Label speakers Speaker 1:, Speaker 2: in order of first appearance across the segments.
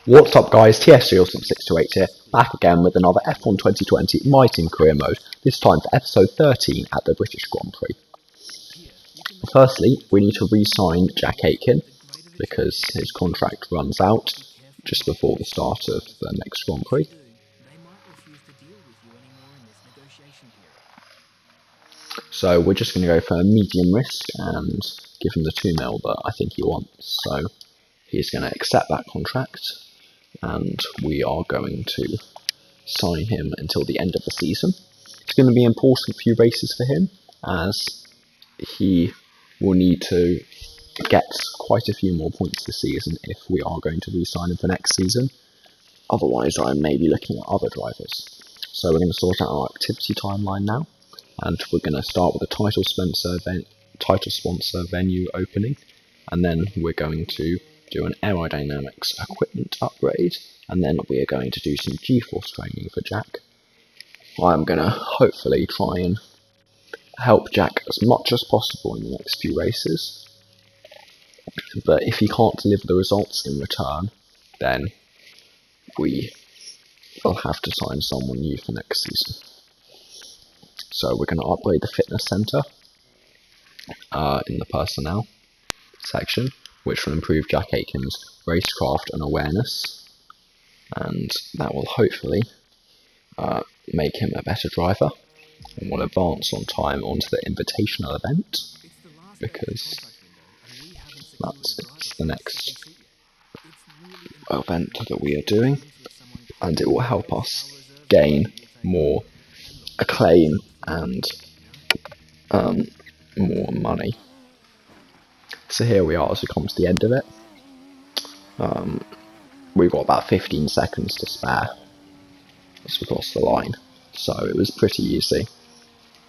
Speaker 1: What's up guys, TSJAwesome 628 here, back again with another F1 2020 My Team Career Mode, this time for episode 13 at the British Grand Prix. Firstly, we need to re-sign Jack Aitken, because his contract runs out just before the start of the next Grand Prix. So we're just going to go for a medium risk and give him the 2 mil that I think he wants, so he's going to accept that contract. And we are going to sign him until the end of the season. It's going to be an important few races for him, as he will need to get quite a few more points this season if we are going to re-sign him for next season. Otherwise, I may be looking at other drivers. So we're going to sort out our activity timeline now, and we're going to start with a title sponsor venue opening, and then we're going to do an aerodynamics equipment upgrade, and then we are going to do some G-force training for Jack. I'm going to hopefully try and help Jack as much as possible in the next few races, but if he can't deliver the results in return, then we will have to sign someone new for next season. So we're going to upgrade the fitness centre in the personnel section, which will improve Jack Aitken's racecraft and awareness, and that will hopefully make him a better driver, and will advance on time onto the invitational event, because that's the next event that we are doing, and it will help us gain more acclaim and more money. So here we are as we come to the end of it. We've got about 15 seconds to spare as we cross the line, so it was pretty easy.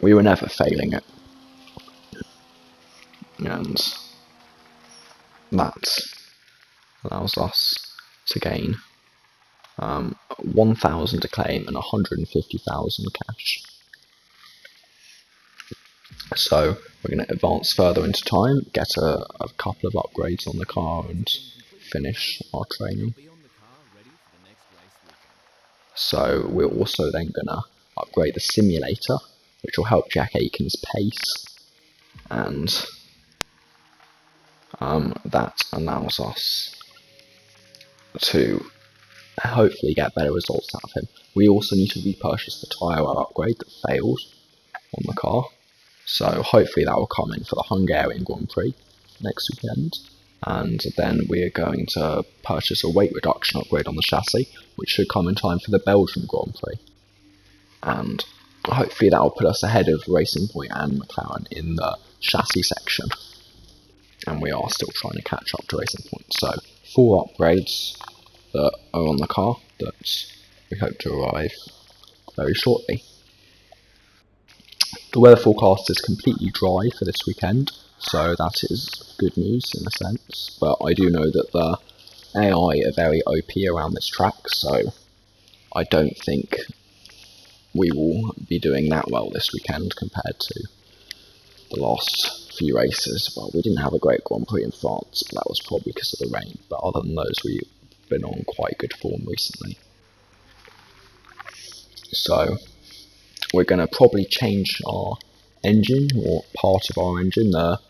Speaker 1: We were never failing it, and that allows us to gain 1,000 acclaim and 150,000 cash. So we're going to advance further into time, get a couple of upgrades on the car, and finish our training. So we're also then going to upgrade the simulator, which will help Jack Aitken's pace, and that allows us to hopefully get better results out of him. We also need to repurchase the tyre upgrade that failed on the car, so hopefully that will come in for the Hungarian Grand Prix next weekend. And then we are going to purchase a weight reduction upgrade on the chassis, which should come in time for the Belgian Grand Prix. And hopefully that will put us ahead of Racing Point and McLaren in the chassis section. And we are still trying to catch up to Racing Point. So 4 upgrades that are on the car that we hope to arrive very shortly. The weather forecast is completely dry for this weekend, so that is good news in a sense, but I do know that the AI are very OP around this track, so I don't think we will be doing that well this weekend compared to the last few races. Well, we didn't have a great Grand Prix in France, but that was probably because of the rain, but other than those, we've been on quite good form recently. So we're going to probably change our engine, or part of our engine, the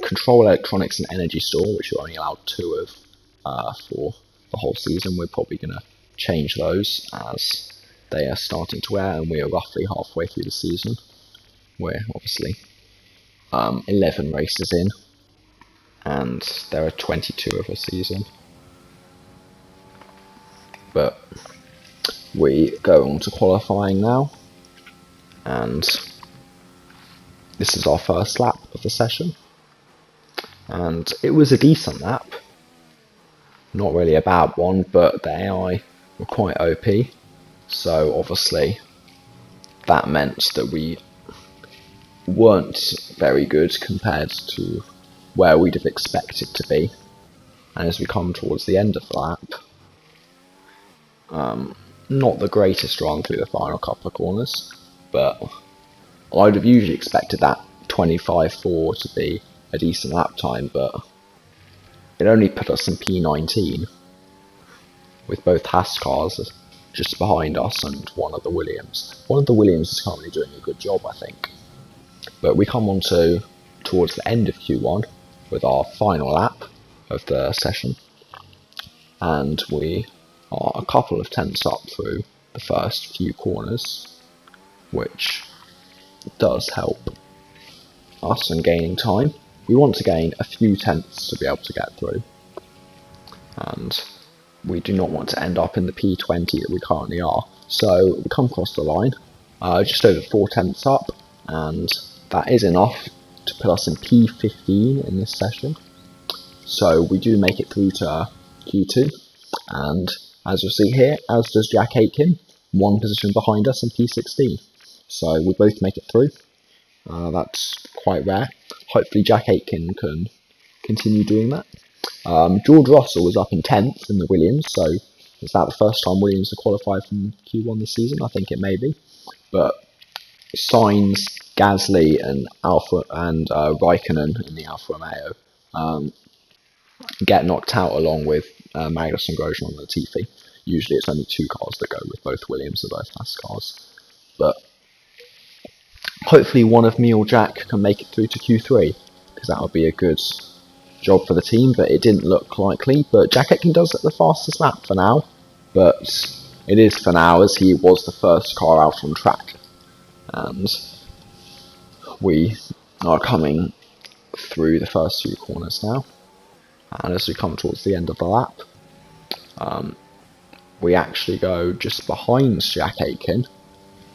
Speaker 1: control electronics and energy store, which we're only allowed 2 of for the whole season. We're probably going to change those as they are starting to wear, and we are roughly halfway through the season. We're obviously 11 races in, and there are 22 of a season. But we go on to qualifying now, and this is our first lap of the session, and it was a decent lap, not really a bad one, but the AI were quite OP, so obviously that meant that we weren't very good compared to where we'd have expected to be. And as we come towards the end of the lap, not the greatest run through the final couple of corners, but I'd have usually expected that 25.4 to be a decent lap time, but it only put us in P19, with both Haas cars just behind us and one of the Williams. One of the Williams is currently doing a good job, I think. But we come on to towards the end of Q1 with our final lap of the session, and we are a couple of tenths up through the first few corners, which does help us in gaining time. We want to gain a few tenths to be able to get through, and we do not want to end up in the P20 that we currently are. So we come across the line, just over 4 tenths up, and that is enough to put us in P15 in this session. So we do make it through to Q2, and as you'll see here, as does Jack Aitken, 1 position behind us in P16. So we both make it through. That's quite rare. Hopefully Jack Aitken can continue doing that. George Russell was up in 10th in the Williams, so is that the first time Williams have qualified from Q1 this season? I think it may be. But Sainz, Gasly and Raikkonen in the Alfa Romeo get knocked out along with Magnussen, Grosjean and Latifi. Usually it's only 2 cars that go with both Williams and both fast cars. But hopefully one of me or Jack can make it through to Q3, because that would be a good job for the team, but it didn't look likely. But Jack Aitken does get the fastest lap for now, but it is for now as he was the first car out on track. And we are coming through the first few corners now, and as we come towards the end of the lap, we actually go just behind Jack Aitken,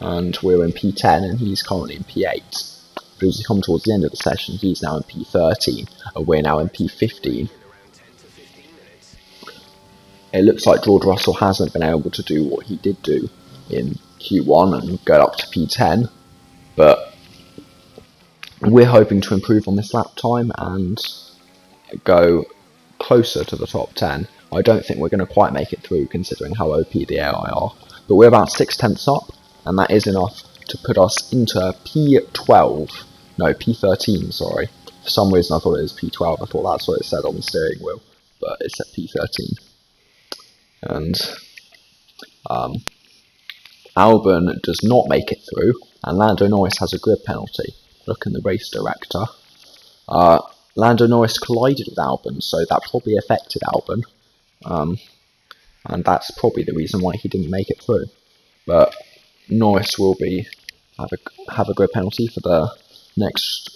Speaker 1: and we're in P10 and he's currently in P8. But as we come towards the end of the session, he's now in P13 and we're now in P15. It looks like George Russell hasn't been able to do what he did do in Q1 and go up to P10, but we're hoping to improve on this lap time and go closer to the top 10. I don't think we're going to quite make it through considering how OP the AI are, but we're about 6 tenths up, and that is enough to put us into P13, sorry. For some reason I thought it was P12, I thought that's what it said on the steering wheel, but it said P13. And Albon does not make it through, and Lando Norris has a grid penalty. Look in the race director. Lando Norris collided with Albon, so that probably affected Albon, and that's probably the reason why he didn't make it through. But Norris will have a grid penalty for the next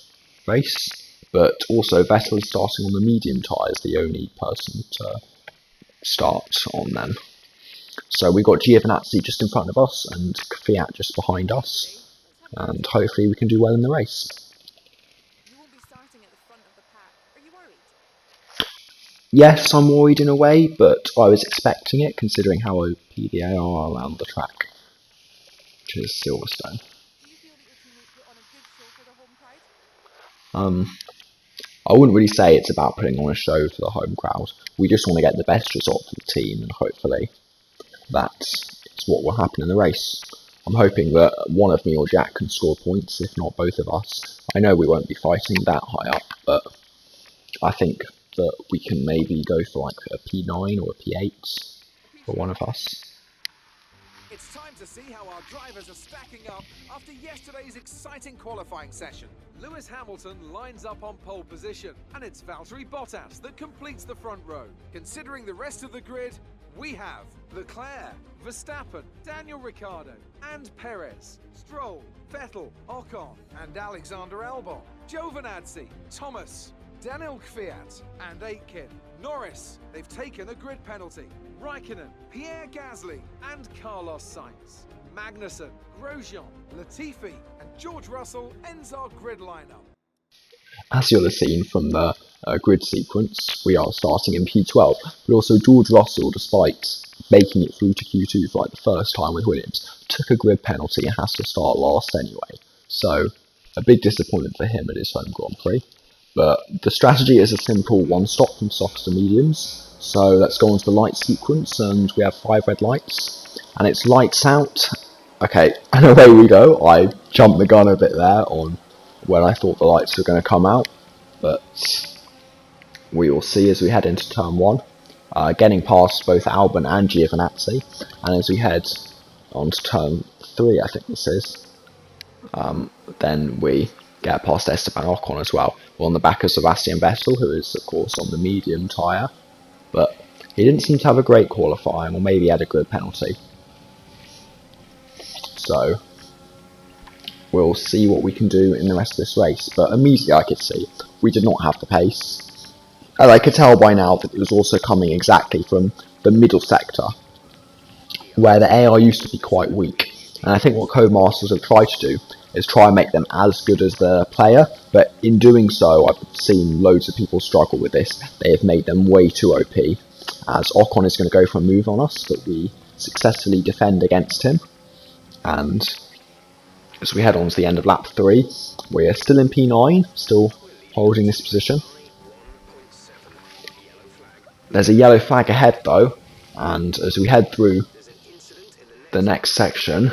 Speaker 1: race, but also Vettel is starting on the medium tyres, the only person to start on them. So we've got Giovinazzi just in front of us and Fiat just behind us, and hopefully we can do well in the race.
Speaker 2: You will be starting at the front of the pack. Are you worried?
Speaker 1: Yes, I'm worried in a way, but I was expecting it considering how OP they are around the track, which is Silverstone.
Speaker 2: Do you feel that your teammate put on a good show for the home crowd?
Speaker 1: I wouldn't really say it's about putting on a show for the home crowd. We just want to get the best result for the team, and hopefully that's what will happen in the race. I'm hoping that one of me or Jack can score points, if not both of us. I know we won't be fighting that high up, but I think that we can maybe go for like a P9 or a P8 for one of us.
Speaker 3: It's time to see how our drivers are stacking up after yesterday's exciting qualifying session. Lewis Hamilton lines up on pole position, and it's Valtteri Bottas that completes the front row. Considering the rest of the grid, we have Leclerc, Verstappen, Daniel Ricciardo, and Perez, Stroll, Vettel, Ocon, and Alexander Albon, Giovinazzi, Thomas, Daniel Kvyat, and Aitken. Norris, they've taken a grid penalty. Raikkonen, Pierre Gasly, and Carlos Sainz. Magnussen, Grosjean, Latifi, and George Russell ends our grid lineup.
Speaker 1: As you'll have seen from the grid sequence, we are starting in P12, but also George Russell, despite making it through to Q2 for like the first time with Williams, took a grid penalty and has to start last anyway. So, a big disappointment for him at his home Grand Prix. But the strategy is a simple one stop from softs to mediums. So let's go on to the light sequence, and we have 5 red lights, and it's lights out. Okay, and away we go. I jumped the gun a bit there on when I thought the lights were going to come out, but we will see as we head into turn 1. getting past both Albon and Giovinazzi. And as we head on to turn 3, I think this is, then we get past Esteban Ocon as well. We're on the back of Sebastian Vettel, who is of course on the medium tyre, but he didn't seem to have a great qualifying, or maybe he had a good penalty. So we'll see what we can do in the rest of this race, but immediately I could see we did not have the pace. And I could tell by now that it was also coming exactly from the middle sector, where the AR used to be quite weak. And I think what Codemasters have tried to do is try and make them as good as the player, but in doing so I've seen loads of people struggle with this. They have made them way too OP, as Ocon is going to go for a move on us, but we successfully defend against him. And as we head on to the end of lap 3, we are still in P9, still holding this position. There's a yellow flag ahead though, and as we head through the next section,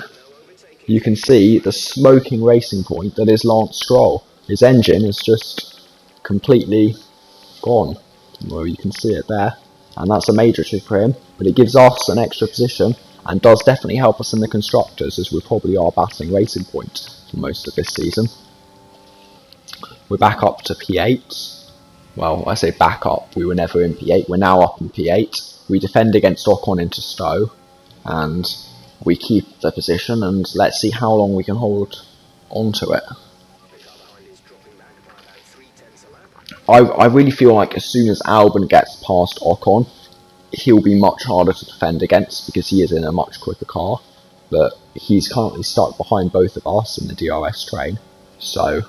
Speaker 1: you can see the smoking racing point that is Lance Stroll. His engine is just completely gone. Well, you can see it there, and that's a major issue for him, but it gives us an extra position and does definitely help us in the constructors, as we probably are battling racing point for most of this season. We're back up to P8. Well, I say back up, we were never in P8, we're now up in P8. We defend against Ocon into Stowe, and we keep the position, and let's see how long we can hold onto it. I really feel like as soon as Albon gets past Ocon, he'll be much harder to defend against because he is in a much quicker car, but he's currently stuck behind both of us in the DRS train, so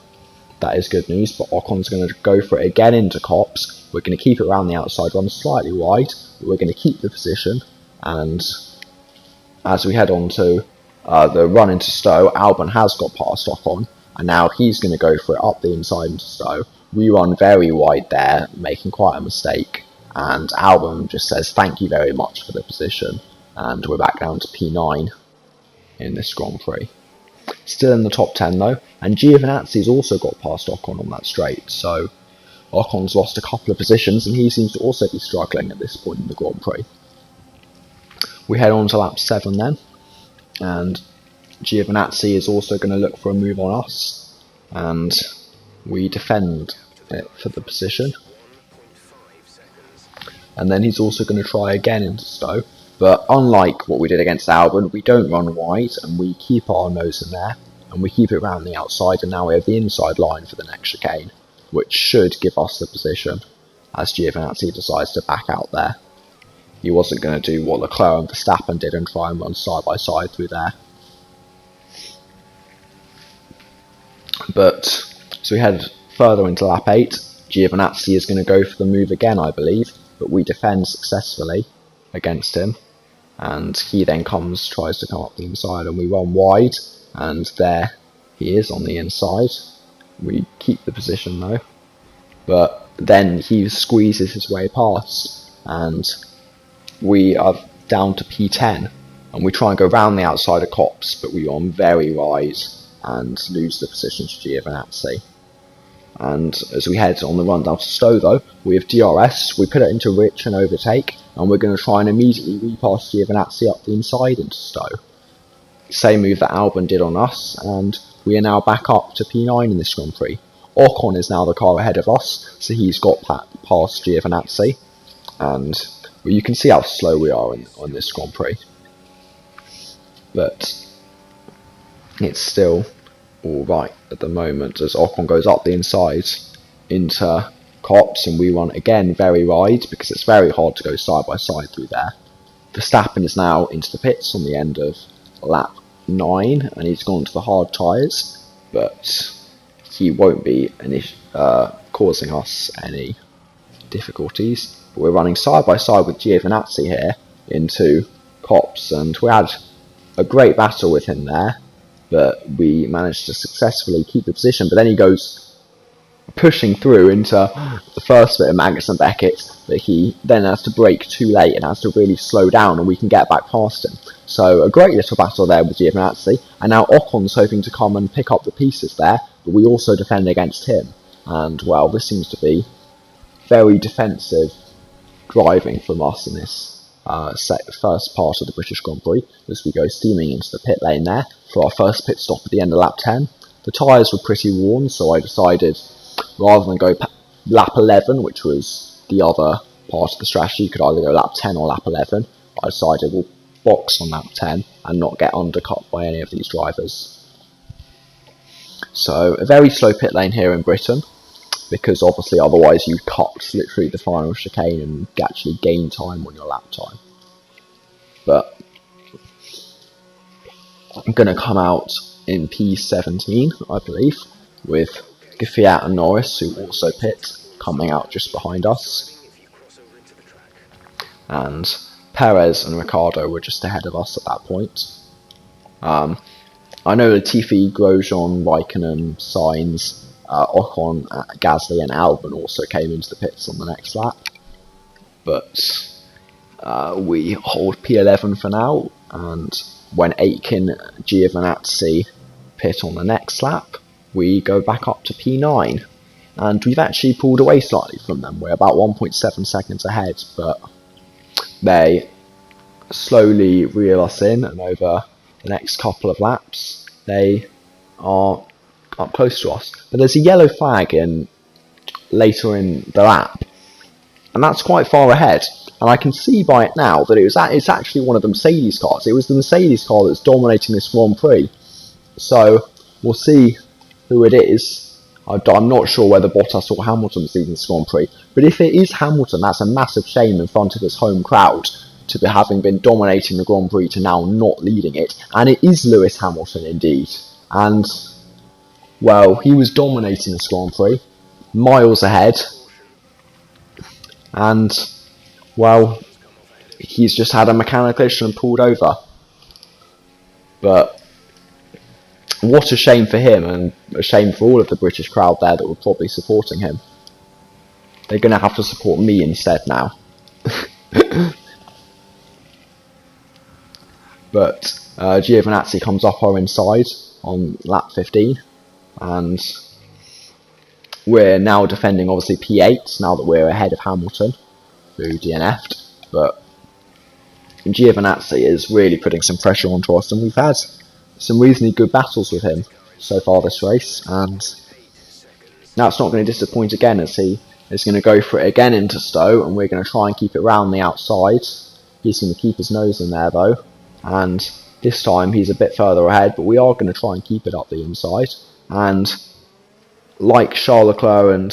Speaker 1: that is good news. But Ocon's going to go for it again into Copse. We're going to keep it around the outside, run slightly wide, but we're going to keep the position. And as we head on to the run into Stowe, Albon has got past Ocon, and now he's going to go for it up the inside into Stowe. We run very wide there, making quite a mistake, and Albon just says thank you very much for the position, and we're back down to P9 in this Grand Prix. Still in the top 10 though, and Giovinazzi's also got past Ocon on that straight, so Ocon's lost a couple of positions and he seems to also be struggling at this point in the Grand Prix. We head on to lap 7 then, and Giovinazzi is also going to look for a move on us, and we defend it for the position. And then he's also going to try again into Stowe, but unlike what we did against Albon, we don't run wide and we keep our nose in there, and we keep it around the outside, and now we have the inside line for the next chicane, which should give us the position, as Giovinazzi decides to back out there. He wasn't going to do what Leclerc and Verstappen did and try and run side by side through there. But so we head further into lap 8. Giovinazzi is going to go for the move again, I believe, but we defend successfully against him, and he then tries to come up the inside, and we run wide, and there he is on the inside. We keep the position though, but then he squeezes his way past, and we are down to P10, and we try and go round the outside of Copse, but we run very wide and lose the position to Giovinazzi. And as we head on the run down to Stowe though, we have DRS, we put it into Rich and overtake, and we're going to try and immediately repass Giovinazzi up the inside into Stowe. Same move that Albon did on us, and we are now back up to P9 in this Grand Prix. Ocon is now the car ahead of us, so he's got past Giovinazzi, and well, you can see how slow we are on this Grand Prix. But it's still alright at the moment, as Ocon goes up the inside into Copse, and we run again very wide because it's very hard to go side by side through there. Verstappen is now into the pits on the end of lap 9, and he's gone to the hard tyres, but he won't be causing us any difficulties. But we're running side by side with Giovinazzi here into Copse, and we had a great battle with him there, but we managed to successfully keep the position. But then he goes pushing through into the first bit of Magnus and Beckett, but he then has to brake too late and has to really slow down, and we can get back past him. So a great little battle there with Giovinazzi, and now Ocon's hoping to come and pick up the pieces there, but we also defend against him. And well, this seems to be very defensive driving from us in this first part of the British Grand Prix, as we go steaming into the pit lane there for our first pit stop at the end of lap 10. The tyres were pretty worn, so I decided, rather than go lap 11, which was the other part of the strategy, you could either go lap 10 or lap 11, I decided we'll box on lap 10 and not get undercut by any of these drivers. So a very slow pit lane here in Britain, because obviously otherwise you cut literally the final chicane and actually gain time on your lap time. But I'm going to come out in P17, I believe, with Fiat and Norris, who also pit, coming out just behind us. And Perez and Ricciardo were just ahead of us at that point. I know Latifi, Grosjean, Raikkonen, Sainz, Ocon, Gasly and Albon also came into the pits on the next lap. But we hold P11 for now, and when Aitken, Giovinazzi pit on the next lap, we go back up to P9. And we've actually pulled away slightly from them. We're about 1.7 seconds ahead, but they slowly reel us in, and over the next couple of laps they are up close to us. But there's a yellow flag later in the lap, and that's quite far ahead, and I can see by it now that it's actually one of the Mercedes cars. It was the Mercedes car that's dominating this Grand Prix, so we'll see who it is. I'm not sure whether Bottas or Hamilton was leading this Grand Prix, but if it is Hamilton, that's a massive shame in front of his home crowd, to be having been dominating the Grand Prix to now not leading it. And it is Lewis Hamilton indeed, and well, he was dominating this Grand Prix, miles ahead, and well, he's just had a mechanical issue and pulled over. But what a shame for him, and a shame for all of the British crowd there that were probably supporting him. They're going to have to support me instead now. But Giovinazzi comes up our inside on lap 15, and we're now defending obviously P8 now that we're ahead of Hamilton, who DNF'd. But Giovinazzi is really putting some pressure onto us, and we've had some reasonably good battles with him so far this race, and now it's not going to disappoint again, as he is going to go for it again into Stowe, and we're going to try and keep it round the outside. He's going to keep his nose in there though, and this time he's a bit further ahead, but we are going to try and keep it up the inside. And like Charles Leclerc and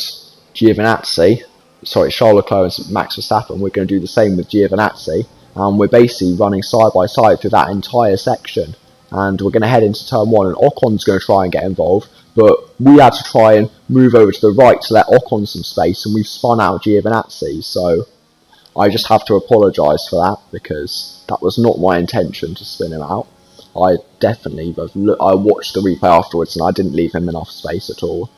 Speaker 1: Charles Leclerc and Max Verstappen, we're going to do the same with Giovinazzi, and we're basically running side by side through that entire section. And we're going to head into turn 1, and Ocon's going to try and get involved, but we had to try and move over to the right to let Ocon some space, and we've spun out Giovinazzi, so I just have to apologise for that, because that was not my intention to spin him out. I watched the replay afterwards, and I didn't leave him enough space at all.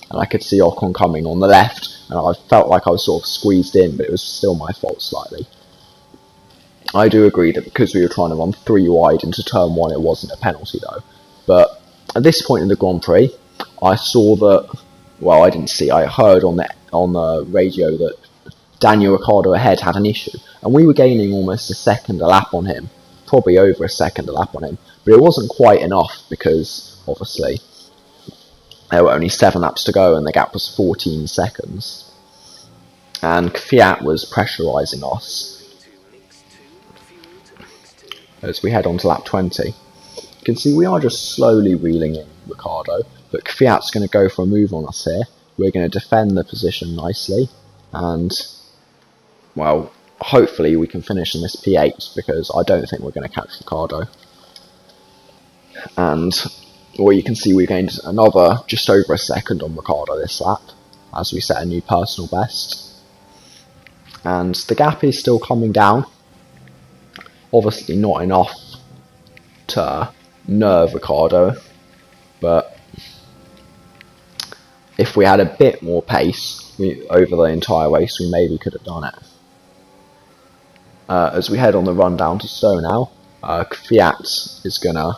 Speaker 1: And I could see Ocon coming on the left, and I felt like I was sort of squeezed in, but it was still my fault slightly. I do agree that because we were trying to run 3 wide into turn 1, it wasn't a penalty though. But at this point in the Grand Prix, I saw that, well, I didn't see, I heard on the radio that Daniel Ricciardo ahead had an issue, and we were gaining almost a second a lap on him, probably over a second a lap on him, but it wasn't quite enough, because obviously there were only 7 laps to go and the gap was 14 seconds, and Fiat was pressurising us as we head on to lap 20. You can see we are just slowly reeling in Ricciardo, but Fiat's going to go for a move on us here. We're going to defend the position nicely, and well, hopefully we can finish in this P8, because I don't think we're going to catch Ricciardo. And well, you can see we gained another just over a second on Ricciardo this lap, as we set a new personal best. And the gap is still coming down. Obviously not enough to nerve Ricciardo, but if we had a bit more pace over the entire race, we maybe could have done it. As we head on the run down to Stowe now, Fiat is going to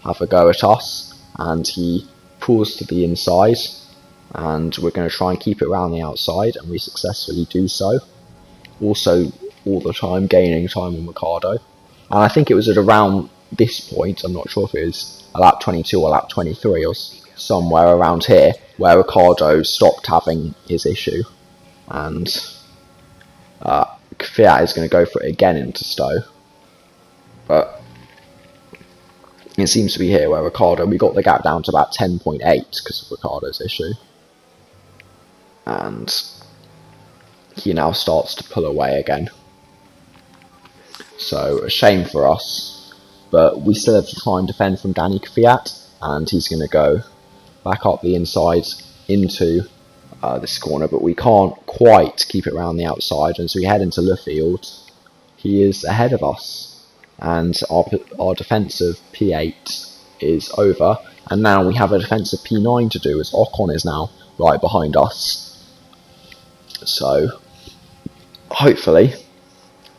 Speaker 1: have a go at us, and he pulls to the inside, and we're going to try and keep it around the outside, and we successfully do so. also all the time gaining time on Ricardo. And I think it was at around this point, I'm not sure if it was a lap 22 or lap 23 or somewhere around here, where Ricardo stopped having his issue. And Fiat is going to go for it again into Stowe. But it seems to be here where Ricardo, we got the gap down to about 10.8 because of Ricardo's issue. And he now starts to pull away again. So, a shame for us, but we still have to try and defend from Danny Kvyat, and he's going to go back up the inside into this corner, but we can't quite keep it around the outside, and so we head into Luffield. He is ahead of us, and our defensive P8 is over, and now we have a defensive P9 to do, as Ocon is now right behind us. So, hopefully,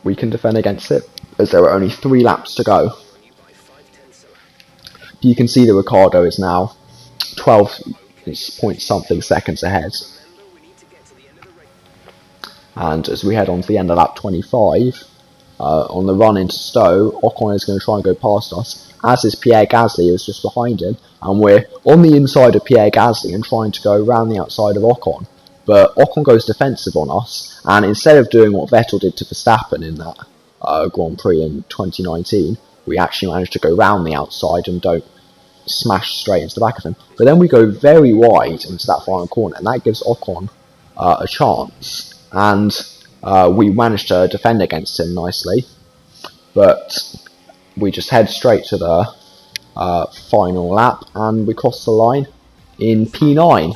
Speaker 1: we can defend against it, as there are only 3 laps to go. You can see that Ricardo is now 12 point something seconds ahead. And as we head on to the end of lap 25, on the run into Stowe, Ocon is going to try and go past us, as is Pierre Gasly, who's just behind him, and we're on the inside of Pierre Gasly and trying to go around the outside of Ocon. But Ocon goes defensive on us, and instead of doing what Vettel did to Verstappen in that Grand Prix in 2019, we actually managed to go round the outside and don't smash straight into the back of him. But then we go very wide into that final corner, and that gives Ocon a chance. And we managed to defend against him nicely, but we just head straight to the final lap, and we cross the line in P9.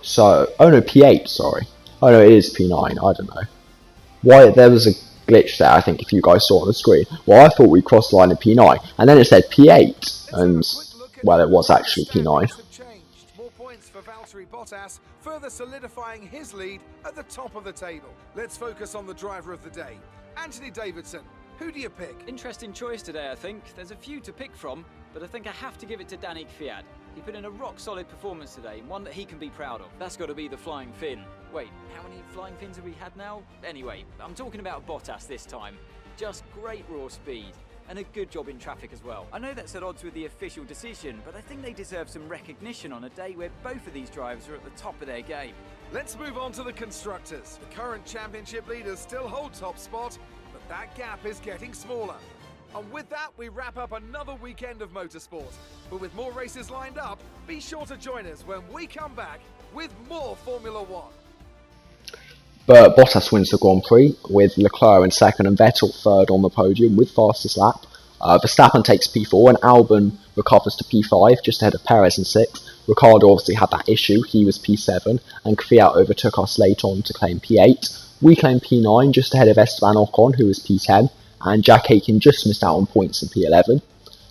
Speaker 1: So, oh no, P8, sorry. Oh no, it is P9, I don't know. Why, there was a glitch there, I think, if you guys saw on the screen. Well, I thought we crossed the line in P9, and then it said P8, and, well, it was actually P9.
Speaker 3: More points for Valtteri Bottas, further solidifying his lead at the top of the table. Let's focus on the driver of the day, Anthony Davidson. Who do you pick?
Speaker 4: Interesting choice today, I think. There's a few to pick from, but I think I have to give it to Danny Kvyat. He put in a rock-solid performance today, one that he can be proud of. That's got to be the flying fin. Wait, how many flying fins have we had now? Anyway, I'm talking about Bottas this time. Just great raw speed, and a good job in traffic as well. I know that's at odds with the official decision, but I think they deserve some recognition on a day where both of these drivers are at the top of their game.
Speaker 3: Let's move on to the Constructors. The current championship leaders still hold top spot, but that gap is getting smaller. And with that, we wrap up another weekend of motorsport. But with more races lined up, be sure to join us when we come back with more Formula One.
Speaker 1: But Bottas wins the Grand Prix, with Leclerc in second and Vettel third on the podium with fastest lap. Verstappen takes P4 and Albon recovers to P5, just ahead of Perez in sixth. Ricciardo obviously had that issue, he was P7, and Kvyat overtook us late on to claim P8. We claim P9, just ahead of Esteban Ocon, who was P10, and Jack Aitken just missed out on points in P11.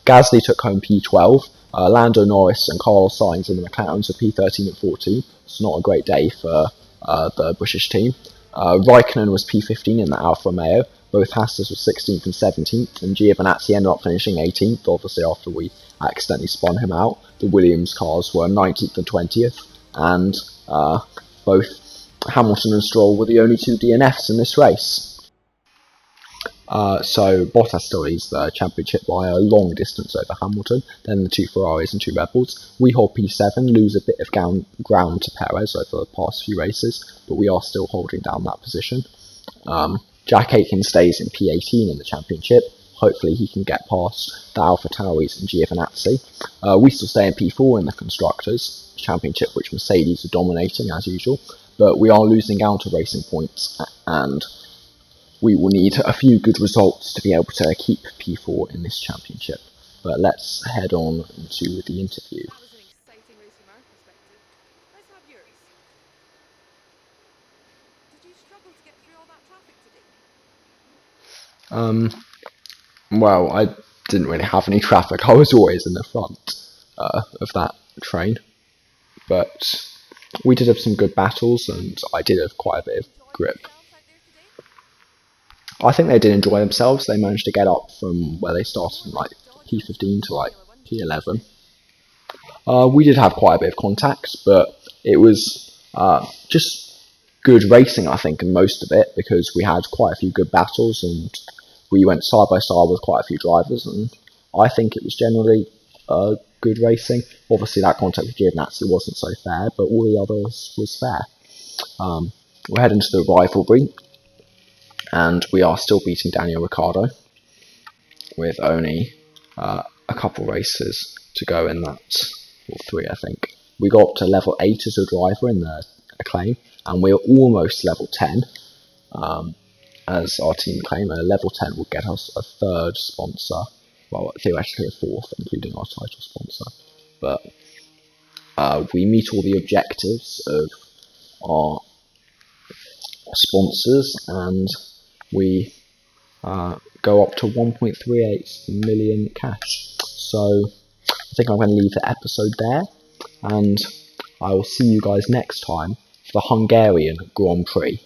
Speaker 1: Gasly took home P12, Lando Norris and Carlos Sainz in the McLarens were P13 and 14. It's not a great day for the British team. Raikkonen was P15 in the Alfa Romeo, both Haas were 16th and 17th, and Giovinazzi ended up finishing 18th, obviously after we accidentally spun him out. The Williams cars were 19th and 20th, and both Hamilton and Stroll were the only 2 DNFs in this race. So Bottas still leads the championship by a long distance over Hamilton, then the 2 Ferraris and 2 Red Bulls. We hold P7, lose a bit of ground to Perez over the past few races, but we are still holding down that position. Jack Aitken stays in P18 in the championship. Hopefully he can get past the Alpha Tauris and Giovinazzi. We still stay in P4 in the Constructors Championship, which Mercedes are dominating as usual, but we are losing out to racing points, and we will need a few good results to be able to keep P4 in this championship. But let's head on to the interview.
Speaker 2: That was an exciting race from our perspective. Let's have yours. Did you struggle to get through all that traffic today?
Speaker 1: Well, I didn't really have any traffic. I was always in the front of that train. But we did have some good battles, and I did have quite a bit of grip. I think they did enjoy themselves. They managed to get up from where they started in like P15 to like P11. We did have quite a bit of contact, but it was just good racing, I think, in most of it, because we had quite a few good battles and we went side by side with quite a few drivers, and I think it was generally good racing. Obviously, that contact with Giovinazzi wasn't so fair, but all the others was fair. We're heading to the rivalry, and we are still beating Daniel Ricciardo with only a couple races to go in that, or 3 I think. We got up to level 8 as a driver in the Acclaim, and we're almost level 10 as our team Acclaim. Level 10 will get us a 3rd sponsor, well, theoretically a 4th, including our title sponsor. But we meet all the objectives of our sponsors, and we go up to 1.38 million cash. So I think I'm going to leave the episode there, and I will see you guys next time for the Hungarian Grand Prix.